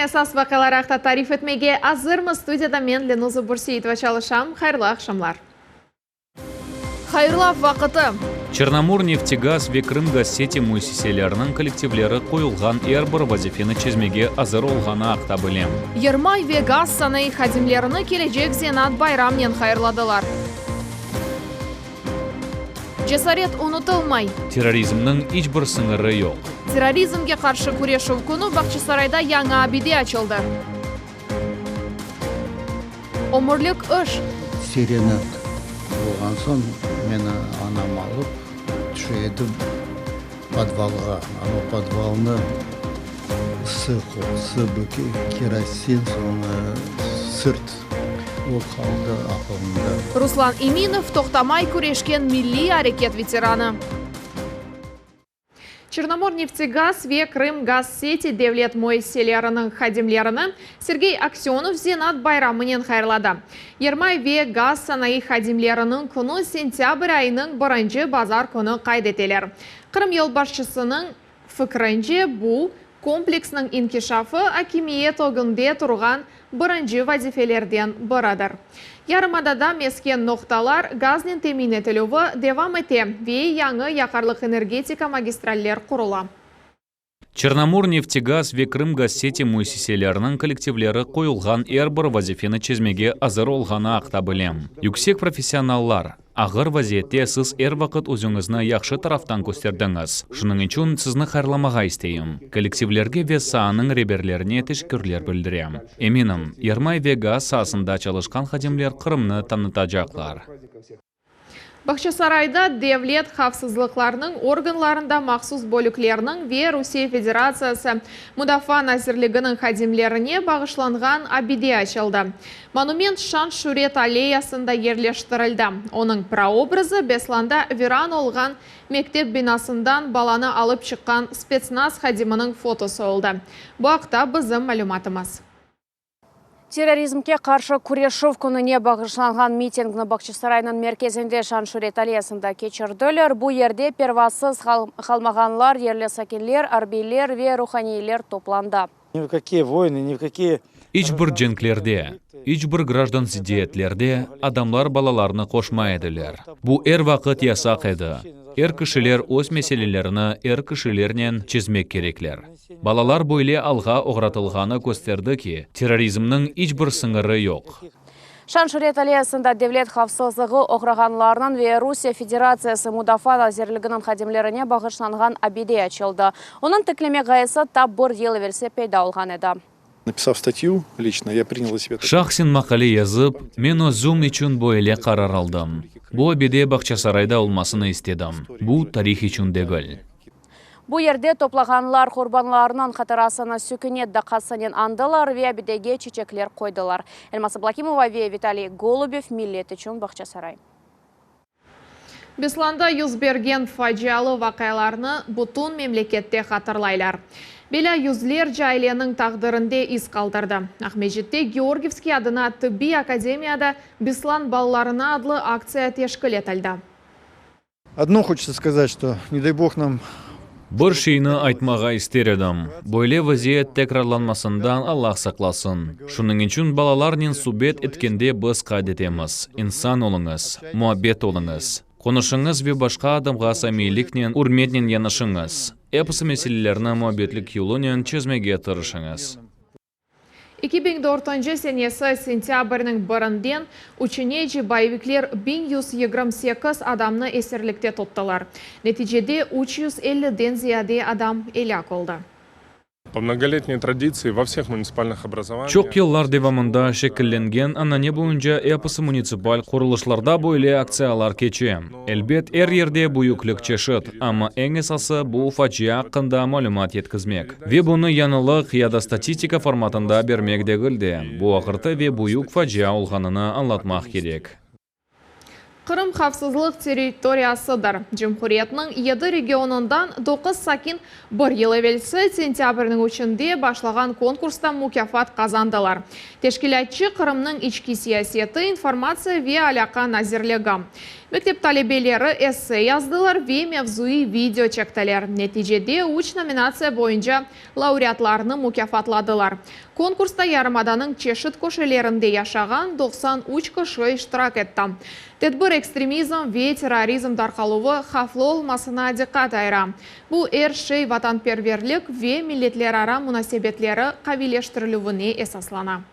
esas vakalaraqta tarif etmege azırmız. Studiyada men Lenuza Bursiyetova çalışam. Hayırlı akşamlar. Hayırlı vaqıты. Черномор нефтегаз ve Крым газсети муйсиселерінің коллективлері қойылған әрбір вазифені чезмеге азыр олғаны ақта білем. Ермай ve gaz sanayi xadimlerini gelecek Zenat bayramnen hayırladılar. Cesaret unutulmay. Terrorizmның hiçbir sınırı yok. Terrorizmге qarşı күреш күні Бақчысарайда яңа abide açıldı. Omurluk iş. Serenat болған соң мені анам алып түседі подвалға. Анау подвалны ысы керосин, соны сырт ол қалды ақылымда. Руслан Иминов тоқтамай күрешкен milli hareket ветераны. Черномор нефтегаз ve Крым газсети devlet muesselerinin xadimlerini Sergey Aksyonov Zenat bayramının hayırladı. Yermay ve gaz sanayi xadimlerinin kunu sentyabr ayının 1 bazar kunu kaydeteler. Krım yolbaşçısının fikrince bu kompleksinin inkişafı hakimiyet ogünde turgan birinci vazifelerden biridir. Yarımadada mesken noktalar gaznin temin etilüvü devam ete ve yanı yakarlık energetika magistraller kurula. Черномор нефтегаз ve Крым газсети муйсиселерінің коллективлері қойылған әрбір вазифені чезмеге азыр олғаны ақта білем. Yüksek профессионаллар, ағыр вазиетте сіз әр вақыт өзіңізні яқшы тарафтан көстердіңіз. Шының үшін сізні хайырламаға істейім. Коллективлерге ve сааның реберлеріне тешкірлер білдірем. Еминім, Ермай ve gaz саасында çalışkan xadimler Krımны tanıtacaklar. Бақчысарайда devlet xavfsızlıklarının organlarında maxsus bölüklerinin ve Rusya Federasyası Müdafaa Nazirliğinin xadimlerine bağışlanған abide açıldı. Monument Şan Şuret aleyasında yerleştirildi. Onun praobrazı Beslanda viran olған mektep binasından balаны alıp çıkan spetsnaz xadiminin fotosu oldu. Bu haqda bizim malumatımız. Терроризмге қаршы күреш күніне бағышланған митингні Бақчысарайның мерkezінде Шаншурет аллеясында кечірділер. Бұл ерде первасыз қалмағанлар, ерлі сакенлер, арбейлер ве руханилер топланды. Ни в какие войны, ни в какие... Hiçbir cenklerde, hiçbir gраждан ziddiyetlerде adamlar balalarını koşmaydılar. Bu er vaqt yasak edi. Er kişiler öz meselelerini er kişilerden çizmek gerekler. Balalar böyle alğa oğratılğanı gösterdi ki, terrorizmның hiçbir sınırı yok. Шаншурет аллеясында devlet xavfsızlığı oğrağanlarının ve Rusya Federasyası Müdafaa Nazirliğinin xadimlerine bağışlanған abide açıldı. Onun tükleme gayesi tab bir yıl verse peyda olğan edi. Написав статью лично, я принял на себя... Şahsen makale yazıp, men özüm için böyle karar aldım. Bu abide Baqçasarayda olmasını istedim. Bu tarih için değil. Bu yerde toplağanlar kurbanlarının xatarasına sükunet katsanen andılar ve abidege çiçekler koydular. Elmas Blakimova ve Vitaliy Golubov millet için Baqçasaray. Beslanda yüz bergen facialı vakalarını bütün memlekette hatırlaylar. Bela yüzlerce ailenin taqdırında iz kaldırdı. Ahmejit'te Georgievski adına Tıbbi Akademiyada Beslan ballarına adlı aksiya teşkil etildi. Одно хочется сказать, что, не дай бог нам... Bir şeyini aytmağa isterim. Böyle vaziyet tekrarlanmasından Allah saklasın. Şunun için balalarının subet etkende biz kaydetemiz. İnsan olunuz, muhabbet olunuz. Konuşunuz ve başka adamға samimiliknen, urmetnen yanaşınız. Epsi meselelerine muhabbetlik yolunun çözmege tırışınız. 2004 senesi sentyabrning 1-den uchinchi bayvikler 1128 adamni esirlikte tuttular. Neticede 350'den ziyade adam elak oldu. По многолетней традиции во всех муниципальных образованиях... Çok yıllar devamında şekillengen anane boyunca epsi municipal kuruluşlarda böyle aksiyalar keçi. Elbet er yerde büyüklük çeşit, ama en esası bu facia hakkında malumat yetkizmek. Ve bunu yanılık ya da statistika formatında bermek değildi. Bu ağırtı ve büyük facia olğanını anlatmak gerek. Krım xavfsızlık territoriyasıdır. Cumhuriyetinin 7 regionundan 9 sakin bir yıl evvelsi sentyabrning 3'inde başlagan konkursda mükafat kazandılar. Teşkilatçı Krımның içki siyaseti, informasiya ve alaka nazirliği. Мектеп талебелері эссе яздылар ве мевзуи видео чектелер. Нәтижеде 3 номинация бойынша лауреатларыны мукафатладылар. Конкурста ярымаданың чешет көшелерінде яшаған 93 кіші иштирак етті. Тедбір экстремизм ве терроризм тарқалуы хафлы олмасына диққат айыра. Бұл шей ватанперверлік ве миллетлер ара мунасебетлері қабилештірілуіне эсаслана.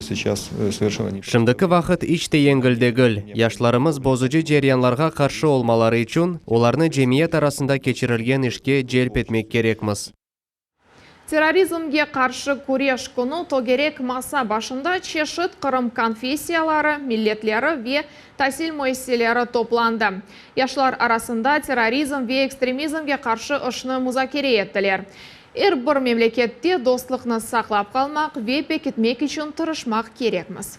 Сейчас совершенно не... Шымдыкы вақыт ичте еңгілдегіл. Яшларымыз бозыжы жерянларға қаршы олмалары үшін, оларны жемиет арасында кечірілген ішке желп етмек керекміз. Терроризмге қаршы күреш күні тогерек маса башында чешет Қырым конфессиялары, миллетлері ве тәсіл мөйселері топланды. Яшлар арасында терроризм ве экстремизмге қаршы ұшны музакере еттілер. Бір мемлекетте достықны сақлап қалмақ ве пекетмек үшін тұрышмақ керекміз.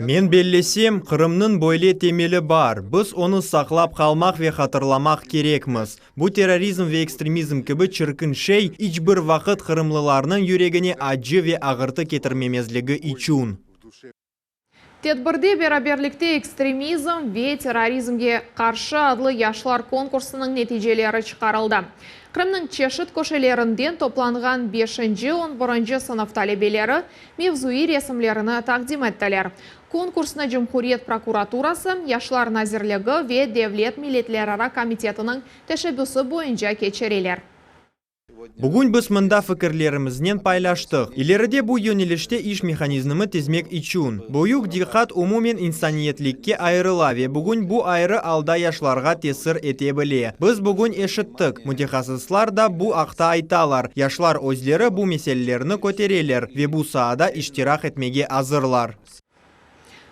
Мен беллесем, Қырымның бойле темелі бар. Біз оны сақлап қалмақ ве қатырламақ керекміз. Бұл терроризм ве экстремизм кебі чыркын шей, ичбір вақыт қырымлыларының юрегіне аджы ве ағырты кетірмемезлігі ичун. Тедбірде бераберлікте экстремизм ве терроризмге қаршы адлы яшлар конкурсының нәтижелері шығарылды. Қырымның чешет көшелерінден топланған 5-11 сынып талебелері мевзуи ресімлеріні тақдим еттілер. Конкурсны Жумхуриет прокуратурасы, яшлар назирлігі ве Девлет миллетлері комитетінің тәшебісі бойынша кечерелер. Бүгін біз мында фікірлерімізнен пайлаштық. Илеріде бұл йөнеліште иш механизмі тезмек ичун. Бұйық диқат умумен инсаниетлікке айырыла ве бүгін бұл айыры алда яшларға тесір ете біле. Біз бүгін ешіттік. Мутехасыслар да бұл ақта айталар. Яшлар өзлері бұл меселелеріні көтерелер ве бұл саада иштирак етмеге азырлар.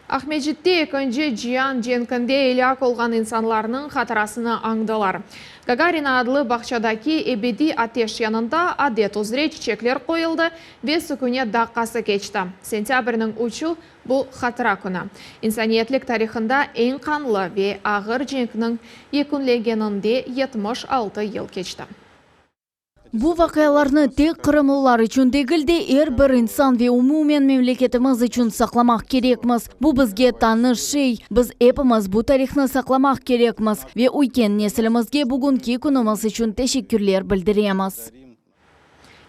Ахмеджитте екінші жиян женкінде еляк олған инсанларының қатырасыны аңдылар. Гагарина адлы бақшадаки эбеди атеш янында адет ұзре чечеклер қойылды, ве сүкіне даққасы кечті. Сентябрінің учу бұл қатыра күні. Инсаниетлік тарихында ең қанлы ве ағыр женкінің екінлегенінде 76 ел кечті. Бу вакыяларны тек кырымлылар үчүн дегилде бір инсан ве умумен мемлекетimiz үчүн сакламак керекмиз. Бу бизге таныш шей. Биз эпimiz бу тарихны сакламак керекмиз ве уйкен неслимизге бүгүнкү күнүмүз үчүн тешеккүрлер билдиремиз.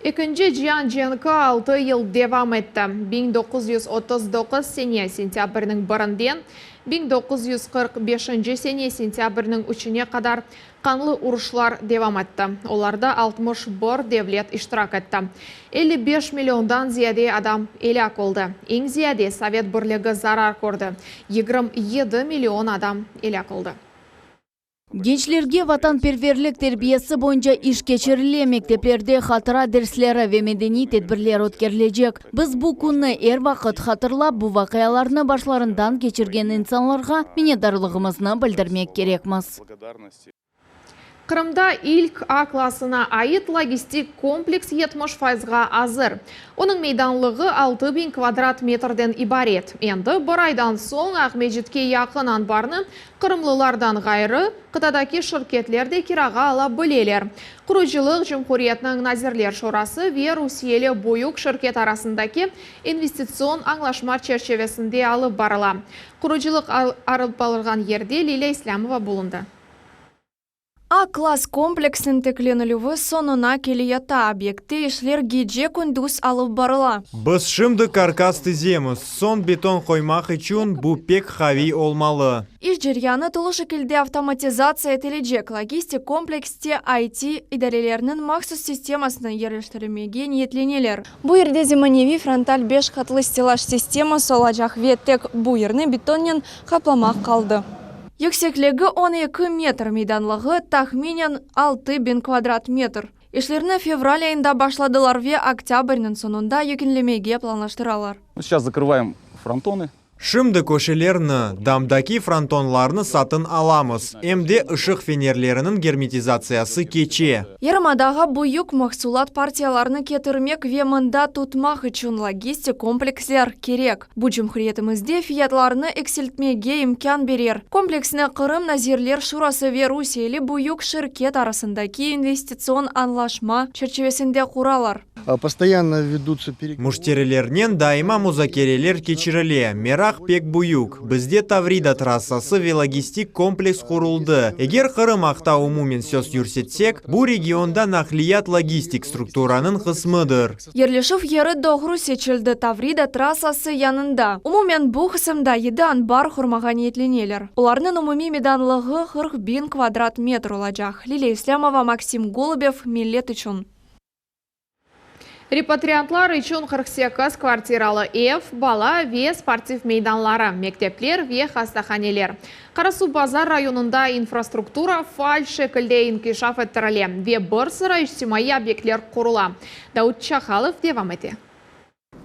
Екінші жиян женкі 6 ел девам етті. 1939 сене сентябрінің бірінден 1945 сене сентябрінің 3-не қадар қанлы ұрышлар девам етті. Оларда 61 девлет иштирак етті. 55 миллиондан зияде адам еляк олды. Ең зияде Совет бірлігі зарар көрді. 27 миллион адам еляк олды. Gençlerге ватанперверлік тербиесі бойынша иш кечириле, мектеплерде хатыра дерслері ве медени тедбирлер өткерілежек. Біз бұл күнні вақыт хатырлап, бұл вакыяларны башларынан кечирген инсанларға миннетдарлығымызны білдірмек керекміз. Қырымда ilk A классына айыт логистик комплекс 70%-ға азыр. Оның мейданлығы 6000 квадрат метрден ибарет. Енді бір айдан соң Ахмеджитке яқын анбарны қырымлылардан ғайры қытадаки шыркетлерде кираға ала білелер. Құручылық Жумхуриетнің назирлер шорасы ве Русиелі бойық шыркет арасындаки инвестицион аңлашма черчевесінде алып барыла. Құручылық арылып балырған ерде Лилия Ислямова болынды. А-класс комплексін текленілуі сонына келията объекті ішлер геже күндіз алып барыла. Біз шымды каркас тіземіз, сон бетон қоймақ үшін бұл пек хави олмалы. Иш жеряны тұлы шекілде автоматизация етележек логистик комплексте IT идарелерінің мақсус системасына ерлештірмеге ниетленелер. Бұл ерде зиманеви фронталь 5 қатлы стеллаж система солажақ веттек бұйырны бетоннен қапламақ қалды. Yüksеклігі 12 метр, мейданлығы тахминен 6000 квадрат метр. Ишлерні февраль айында башладылар ве октябрьнің сонында екінлемеге планлаштыралар. Сейчас закрываем фронтоны. Шымды көшелерні, дамдаки фронтонларны сатын аламыз. Эмде ышық фенерлерінің герметизациясы кече. Ярымадаға бұйық мақсулат партияларны кетірмек ве мында тұтмақ үшін логистик комплекслер керек. Бұл Жумхуриетімізде фиятларны экселтмеге имкан берер. Комплексіне Қырым назирлер шурасы ве Русиелі бұйық шыркет арасындаки инвестицион анлашма черчевесінде құралар. Постоянно ведутся переговоры. Муштерелернен дайыма музакерелер кечіріле. Мера бірақ пек буюк. Бізде Таврида трассасы велогистик комплекс құрылды. Егер Қырым ақта умумен сөз юрсетсек, бұл регионда нақлият логистик структуранын қысмыдыр. Ерлешев ері доғру сечілді Таврида трассасы янында. Умумен бұл қысымда едан бар құрмаған етленелер. Оларның умуми меданлығы 40 квадрат метр олачақ. Лилия Ислямова, Максим Голубев, Миллет үшін. Репатриантлар үшін 48 квартиралы ев, бала ве спортив мейданлары, мектеплер ве хастаханелер. Қарасу базар районында инфраструктура фаль шекілде инкишаф еттіріле, ве бір сыра іштимайы объектлер құрыла. Дауд Чахалов девам еті.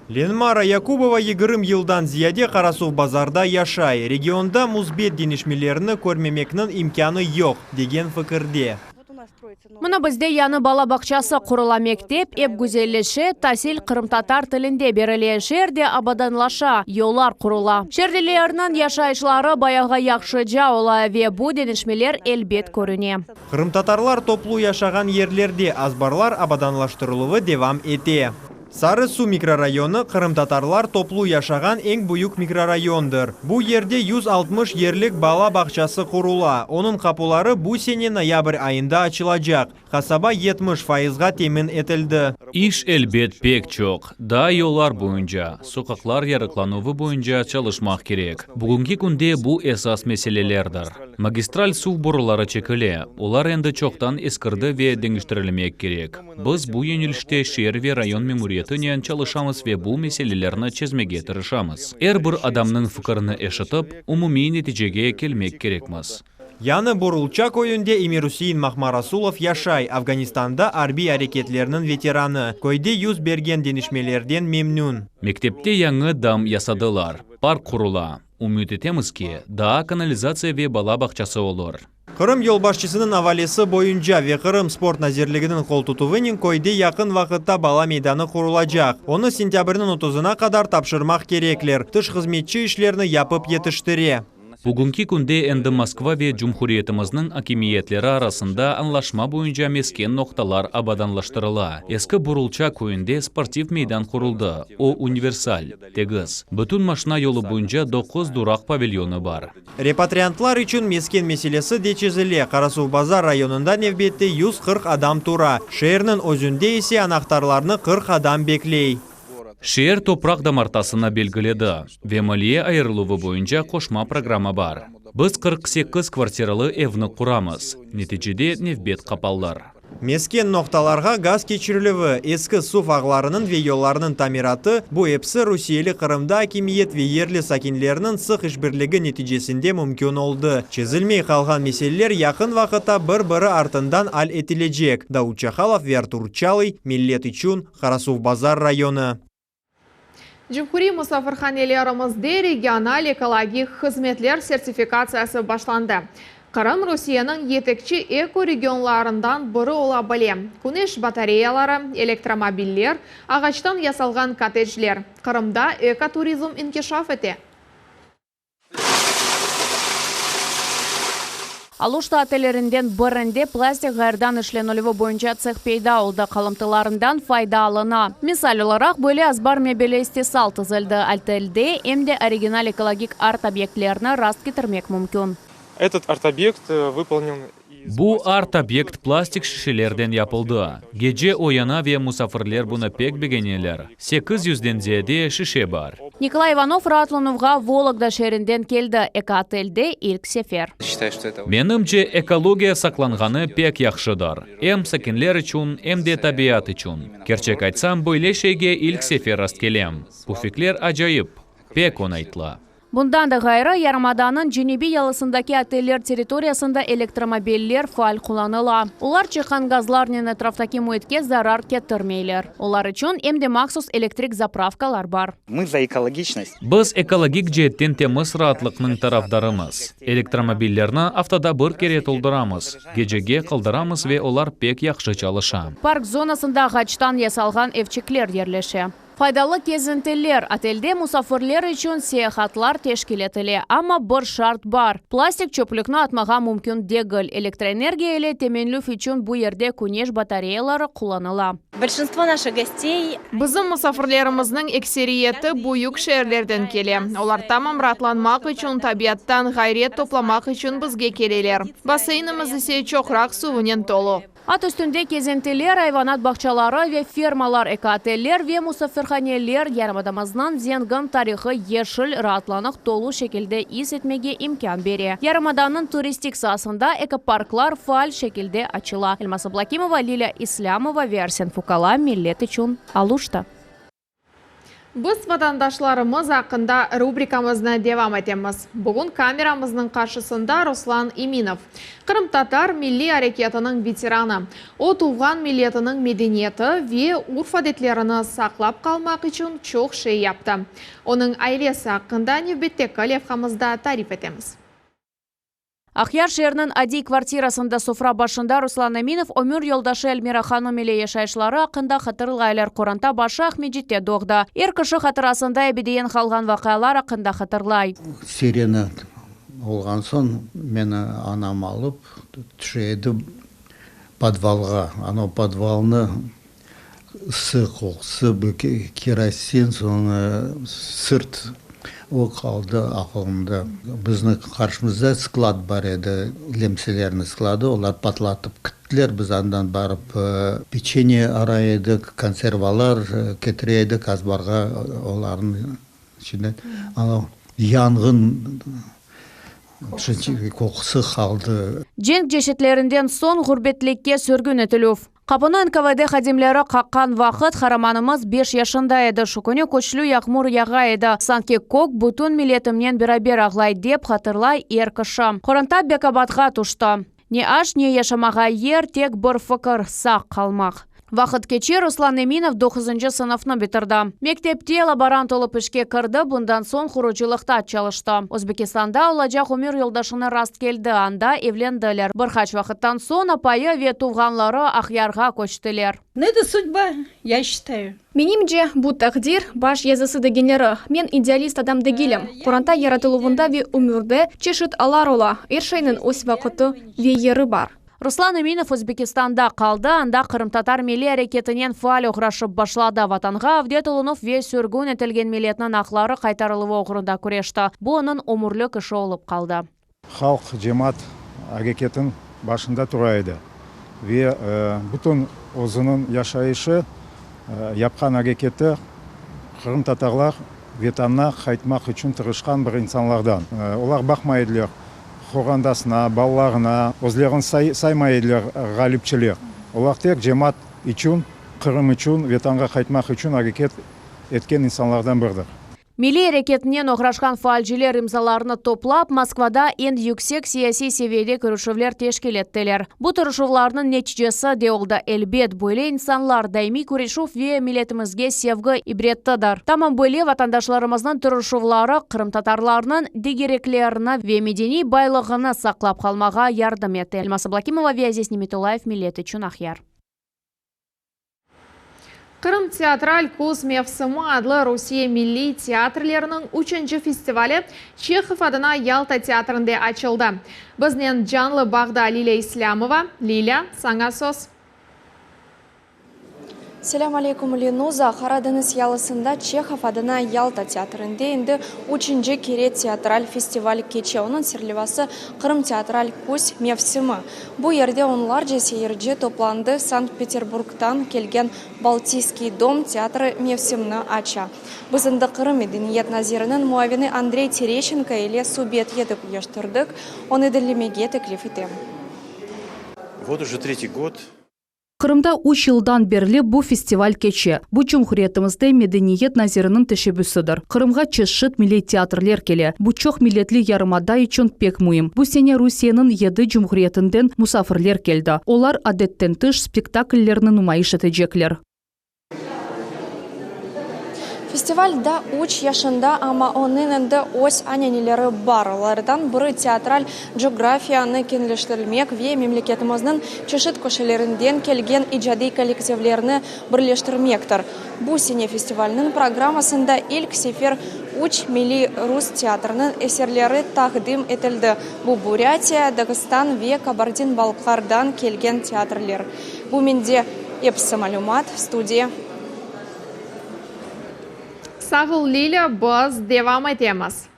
Ленмара Якубова 20 жылдан зияде Қарасу базарда яшай. Регионда музбет денешмелеріні көрмемекнің имканы yok деген фікірде. Мұны бізде яны бала бақчасы құрыла мектеп, еп гүзеллеші, тасил қырым-татар тілінде беріле жерде абаданлаша, йолар құрыла. Жерделерінің яшайшылары баяға яқшы жауыла ве бұ денешмелер әлбет көріне. Қырым-татарлар топлу яшаған ерлерде азбарлар абаданлаштырылуы девам ете. Сары су микрорайоны Қырым-татарлар топлу яшаған ең бұйық микрорайондыр. Бұл ерде 160 ерлік бала бақчасы құрула. Оның қапулары бұл сене ноябрь айында açılacak. Қасаба 70%-ға темін етілді. İş elbet pek çok. Da yollar boyunca, sokaklar yarıklanıvı boyunca çalışmak gerek. Bugünkü günde bu esas meselelerdir. Magistral su boruları çekili. Olar endi çoktan eskirdi ve değiştirilmek gerek. Biz bu yönelişte şehir ve rayon memuriyetiyle çalışamız ve bu meselelerini çözmeye tırışamız. Her bir adamның fikrini eşitip, umumi neticeye gelmek gerekmez. Яны Борулчак ойынде Эмирусейн Махмарасулов яшай, Афганистанда арби әрекетlerinin ветераны. Көйде yüz берген денешмелерден мемнун. Мектепте яңы дам ясадылар. Парк құрула. Umut etemiz ki, daha kanalizasiya ve bala бақчасы olur. Қырым yolbaşçısının avalesi boyunca ve Қырым sport nazirliginin kol tutuvının көйде yakın vakitte bala meydanı kurulacak. Onu sentyabrının 30'una kadar tapşırmak gerekler. Tış hizmetçi işlerini yapıp yetiştire. Bugünkü günde endi Moskva ve Cumhuriyetimizin hakimiyetleri arasında anlaşma boyunca mesken noktalar abadanlaştırıla. Eski Burulçak köyünde sportif meydan kuruldu. O universal, tegiz. Bütün maşına yolu boyunca 9 durak pavilyonu var. Repatriantlar için mesken meselesi de çözüle. Қарасу Bazar rayonunda nevbette 140 adam tura. Şehirnin özünde ise anahtarlarını 40 adam bekley. Şehir toprak damartasına belgiledi ve maliye ayrılığı boyunca koşma programı var. Biz 48 kvartiralı evni kuramız. Neticede nevbet kapallar. Mesken noktalarga gaz keçirilivi, eski su fağlarının ve yollarının tamiratı bu hepsi Rusiyeli Kırım'da hakimiyet ve yerli sakinlerinin sık işbirliği neticesinde mümkün oldu. Çözülmey kalgan meseleler yakın vakitte bir-biri артından al etilecek. Daud Çakhalov ve Artur Çalıy, Millet üçün, Қарасу Bazar rayonu. Cumhuri musafirxanelerimizde regional ekologik hizmetler sertifikasiyasi başlandı. Қырым Rusiyanın yetekçi eko-regionlarından biri olabilir. Güneş batareyaları, elektromobiller, ağaçtan yasalgan kottejler. Kırım'da ekoturizm inkişaf etti. Алу штателерінден бірінде пластик ғайырдан ішленулігі бойынша цех пейда олды қалымтыларından файда алына. Мисал оларақ бөлі азбар мебелі істесал тізілді альтелде емде оригинал экологик арт объектлеріні раст кетірмек мүмкін. Этот арт-объект выполнен... Bu art-объект plastik şişelerden yapıldı. Gece oyana ve musafirler bunu pek beğeniyorlar. 800'den ziyade şişe var. Николай Иванов Ратлановға Вологда шерінден келді эко-отельде ilk sefer. Menimce ekologiya saklanğanı pek yaxşıdır. Hem sakinler için hem de tabiat için. Gerçek aytsam böyle şeyge ilk sefer rast kelem. Bu fikirler acayip. Pek onaytlı. Bundan da gayrı Yarımadanın Cenebi yalısındaki oteller territoriyasında elektromobiller faal kullanıla. Ular çıkan gazlarının etraftaki muhitke zarar kettirmeyler. Ular için hem de maksus elektrik zapravkalar var. Biz ekologik cihetten temiz rahatlıkның tarafdarımız. Elektromobillerni haftada bir kere tolduramız. Gecege kıldıramız ve ular pek yaxşı çalışa. Park zonasında ağaçtan yasalgan evçikler yerleşe. Файдалы кезінтілер. Отельде мұсафырлер үшін саяхатлар тешкил етіле. Ама бір шарт бар. Пластик чөплікні атмаға мүмкін дегіл. Электроэнергия еле теменлюф үшін бұл ерде күнеш батареялары құланыла. Большинство наших гостей... Біздің мұсафырлеріміздің эксериеті бұйық шәрлерден келе. Олар тамам ратланмақ үшін, табиаттан ғайрет топламақ үшін бізге келелер. Бассейніміз есе чоқрақ суынен толы. Ат үстінде кезентелер, айванат бақчалары ве фермалар, экотеллер ве мұсафирханелер ярымадамыздан зенгін тарихы ешіл ратланық толу шекілде ис етмеге имкан бере. Ярымаданның туристик сасында экопарклар фаал шекілде ачыла. Эльмаса Блакимова, Лиля Ислямова, Версен Фукала, Миллет үшін Алушта. Біз ватандашларымыз ақында рубрикамызны девам етеміз. Бүгін камерамыздың қаршысында Руслан Иминов. Қырым-татар милли әрекетінің ветераны. О туған милletінің медениеті ве урф-әдетлеріні сақлап қалмақ үшін чоқ шей япты. Оның айлесі ақында невбеттегі левхамызда тариф етеміз. Ахяр шерінің ади квартирасында софра башында Руслан Аминов өмір елдашы Эльмира ханым еле яшайшылары ақында қатырылғайлар Қоранта башы Ахмеджетте доғды. Ер кіші қатырасында әбедейін қалған вақиялар ақында қатырлай. Сирена олған соң мені анам алып түшеді подвалға. Ано подвалны сы қоқсы, керосин, соны сырт о қалды ақылымда. Біздің қаршымызда склад бар еді, лемселерінің склады, олар патлатып күттілер. Біз андан барып печенье ара едік, консервалар кетіре едік, азбарға олардың ішінде. Яңғын қоқысы қалды. Женг жешетлерінден сон ғұрбетлікке сөргін етілув. Қапыны НКВД қадемлері қаққан вақыт хараманымыз 5 яшында еді. Шукуне көчлі яғмур яға еді. Санке көк бұтын милетімнен бірабер ағлай деп қатырлай еркіші. Қоранта бекабатға тұшты. Не аш, не яшамаға ер, тек бір фықыр сақ қалмақ. Вақыт кече Руслан Эминов 9-шы сыныфны бітірді. Мектепте лаборант олып ішке кірді, бұндан сон құручылықта çalışты. Өзбекистанда олажақ өмір елдашыны раст келді, анда евленділер. Бірқач вақыттан сон апайы ве туғанлары Ахярға көштілер. Это судьба, я считаю. Менимже бұл тақдир баш езісі дегенлері. Мен идеалист адам дегелем. Құранта яратылуында ве өмірді чешіт алар ола. Ершайның ос вақыты ве ері бар. Руслан Эминов Өзбекистанда қалды, анда Қырым-татар милли әрекетінен фаал ұғырашып башлады. Ватанға Авдетұлынов ве сөргін етілген милетінің ақлары қайтарылығы оғырында көрешті. Бұл оның өмірлік іші олып қалды. Халық жемат әрекетін башында тұрайды. Ве бұтын өзінің яшайышы япқан әрекеті Қырым-татарлар ветанна қайтмақ үшін тырышқан бір инсанлардан. Олар бақмайдылар. Қоғандасына, балаларына, өзлерін саймайдылар ғаліпчілер. Олар тек жемат үшін, Қырым үшін, ветанға қайтмақ үшін әрекет еткен инсанлардан бірдір. Милли әрекетінен оғрашқан фаалжилер имзаларыны топлап, Москвада ең yüksek саяси севейде көрішівлер тешкелеттелер. Бұл тұрышывларының нәтижесі де олда әлбет бөлі инсанлар дайми көрешув ве милетімізге севгі ибреттідар. Тамам бөлі ватандашларымыздың тұрышывлары Қырым-татарларының дегереклеріні ве медени байлығыны сақлап қалмаға ярдым етті. Эльмаса Блакимова, Виазис Неметулаев, Миллет үшін Ахяр. Қырым театраль көз мевсімі адлы Русия милли театрлерінің 3-ші фестивалі Чехов адына Ялта театрында açılды. Бізнен жанлы бағда Лиля Ислямова. Лиля, саңа сөз. Селям алейкум, Ленуза. Харадыныз ялысында Чехов адына Ялта театрында енді 3-ші кере театраль фестиваль кече. Оның серлевасы Қырым театраль көз мевсімі. Бұл ерде онлар жесейірде топланды Санкт-Петербургтан келген Балтийский дом театры мевсімні ача. Бізінді Қырым медениет назирінің муавины Андрей Терещенко еле субет етіп ештірдік. Оны ділімеге теклиф етем. Вот уже 3-й год. Қырымда 3 жылдан берлі бұл фестиваль кече. Бұл Cumhuriyetimizde медениет назирінің тешебүсідір. Қырымға чешшіт милли театрлер келе. Бұл чоқ милletli ярымада үшін пек мұйым. Бұл сене Русияның еді Cumhuriyetinden мұсафырлер келді. Олар адеттен тыш спектакльлерінің нумайыш етежеклер. Фестивальда уч яшында, ама onun инде ось анянелері бар. Олардан бұры театраль географияны кенлештірілмек ве мемлекетіміздің чешет көшелерінден келген ижади коллективлеріні бірлештірмектір. Бұл сене фестивальның программасында ilk сефер уч милли рус театрының эсерлері тақдим етілді. Бұл Бурятия, Дагыстан ве Кабардин-Балқардан келген театрлер. Бұл менде епсі малюмат в студии. Сағыл Лиля, біз девам етеміз.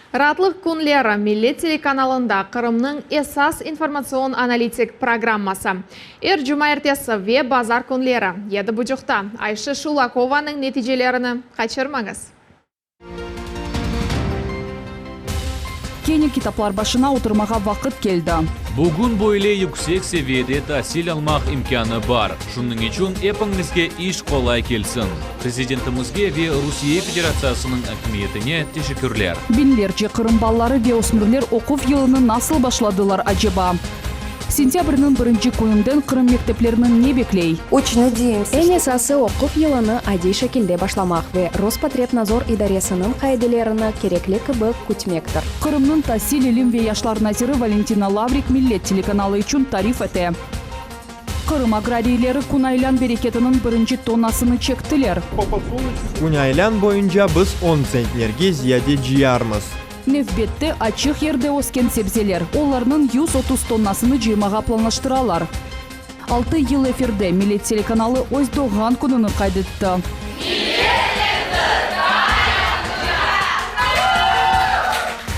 Ратлық күнлері Милли телеканалында Қырымның esas информацион аналитик программасы. Жұма ертесі ве базар күнлері. Еді бұжықта Айшы Шулакованың нәтижелеріні қачырмаңыз. Кені китаплар башына отырмаға вақыт келді. Бүгін бойле yüksek seviyede tahsil almaq imkanı бар. Шунның üçün епіңізге iş kolay kelsin. Президентімізге ve Rusiya Federatsiyasының әкіметіне teşekkürler. Binlerce Kırım balları ve osmürler okuf yılını nasıl başladılar acaba? Сентябрьнің 1-ші күнінден Кырым мектептерінің не беклей? Очень надеемся. Энесасы окуп йылыны адей шекилде башламақ ве Роспотребнадзор идаресінің кайделеріні керекли кыбы күтмектір. Кырымның тасил илим ве яшлар назиры Валентина Лаврик миллет телеканалы үшін тариф әте. Кырым аграрийлері Кунайлян берекетінің 1-ші тоннасыны чектілер. Кунайлян бойынша біз 10 центлерге зияде жиярмыз. Нефбетте ачық ерде оскен себзелер. Оларының 130 тоннасыны жыймаға планлаштыралар. 6 ел эфирде милет телеканалы өз доған күніні қайдетті.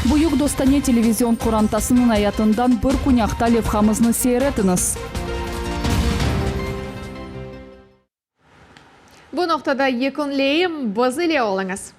Бұйық достане телевизион құрантасының аятындан бір күняқта левхамызны сейретіңіз. Бұл ноқтада екінлейім бұз иле олыңыз.